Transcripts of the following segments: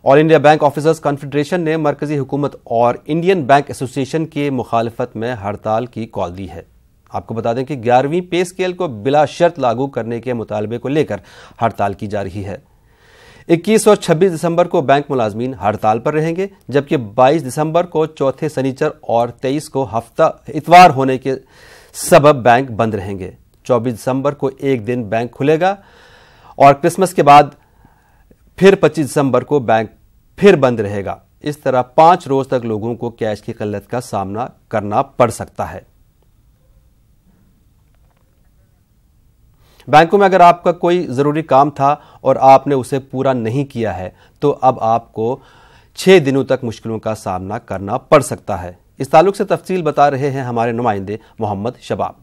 All India bank officers confederation ने मरकजी हुकूमत और इंडियन बैंक एसोसिएशन के मुखालफत में हड़ताल की कॉल दी है। आपको बता दें कि 11वीं पे स्केल को बिला शर्त लागू करने के मुतालबे को लेकर हड़ताल की जा रही है। 21 और 26 दिसंबर को बैंक मुलाजमीन हड़ताल पर रहेंगे, जबकि 22 दिसंबर को चौथे शनिचर और 23 को हफ्ता इतवार होने के सबब बैंक बंद रहेंगे। 24 दिसंबर को एक दिन बैंक खुलेगा और क्रिसमस के बाद फिर 25 दिसंबर को बैंक फिर बंद रहेगा। इस तरह 5 रोज तक लोगों को कैश की किल्लत का सामना करना पड़ सकता है। बैंकों में अगर आपका कोई ज़रूरी काम था और आपने उसे पूरा नहीं किया है तो अब आपको 6 दिनों तक मुश्किलों का सामना करना पड़ सकता है। इस ताल्लुक से तफसील बता रहे हैं हमारे नुमाइंदे मोहम्मद शबाब।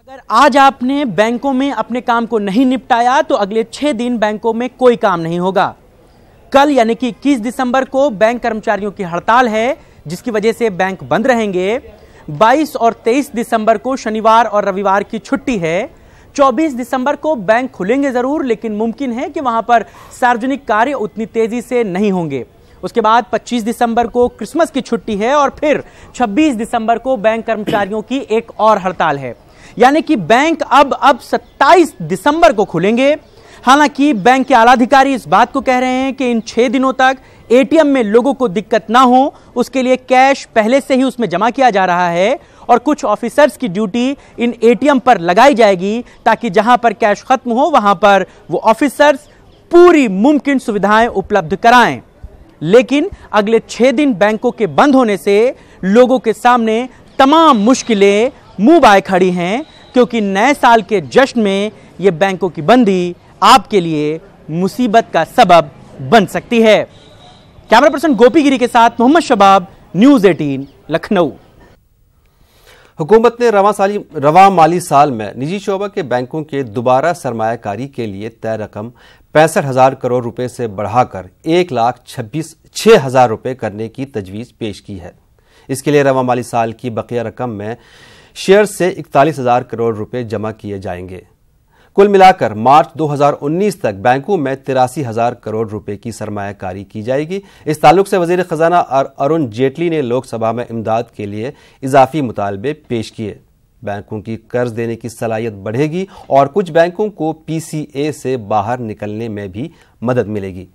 अगर आज आपने बैंकों में अपने काम को नहीं निपटाया तो अगले 6 दिन बैंकों में कोई काम नहीं होगा। कल यानी कि 21 दिसंबर को बैंक कर्मचारियों की हड़ताल है, जिसकी वजह से बैंक बंद रहेंगे। 22 और 23 दिसंबर को शनिवार और रविवार की छुट्टी है। 24 दिसंबर को बैंक खुलेंगे जरूर, लेकिन मुमकिन है कि वहां पर सार्वजनिक कार्य उतनी तेजी से नहीं होंगे। उसके बाद 25 दिसंबर को क्रिसमस की छुट्टी है और फिर 26 दिसंबर को बैंक कर्मचारियों की एक और हड़ताल है। यानी कि बैंक अब 27 दिसंबर को खुलेंगे। हालांकि बैंक के आला अधिकारी इस बात को कह रहे हैं कि इन 6 दिनों तक एटीएम में लोगों को दिक्कत ना हो, उसके लिए कैश पहले से ही उसमें जमा किया जा रहा है और कुछ ऑफिसर्स की ड्यूटी इन एटीएम पर लगाई जाएगी ताकि जहां पर कैश खत्म हो वहां पर वो ऑफिसर्स पूरी मुमकिन सुविधाएं उपलब्ध कराएं। लेकिन अगले 6 दिन बैंकों के बंद होने से लोगों के सामने तमाम मुश्किलें मुंह बाए खड़ी हैं, क्योंकि नए साल के जश्न में यह बैंकों की बंदी आपके लिए मुसीबत का सबब बन सकती है। कैमरा पर्सन गोपीगिरी के साथ मोहम्मद शबाब, न्यूज़ 18 लखनऊ। हुकूमत ने रवां माली साल में निजी शोबा के बैंकों के दोबारा सरमायाकारी के लिए तय रकम 65,000 करोड़ रुपए से बढ़ाकर 1,26,000 रुपए करने की तजवीज़ पेश की है। इसके लिए रवां माली साल की बकिया रकम में शेयर से 41,000 करोड़ रुपए जमा किए जाएंगे। कुल मिलाकर मार्च 2019 तक बैंकों में 83,000 करोड़ रुपए की सरमायाकारी की जाएगी। इस ताल्लुक से वजीर खजाना अरुण जेटली ने लोकसभा में इमदाद के लिए इजाफी मुतालबे पेश किए। बैंकों की कर्ज देने की सलाहियत बढ़ेगी और कुछ बैंकों को PCA से बाहर निकलने में भी मदद मिलेगी।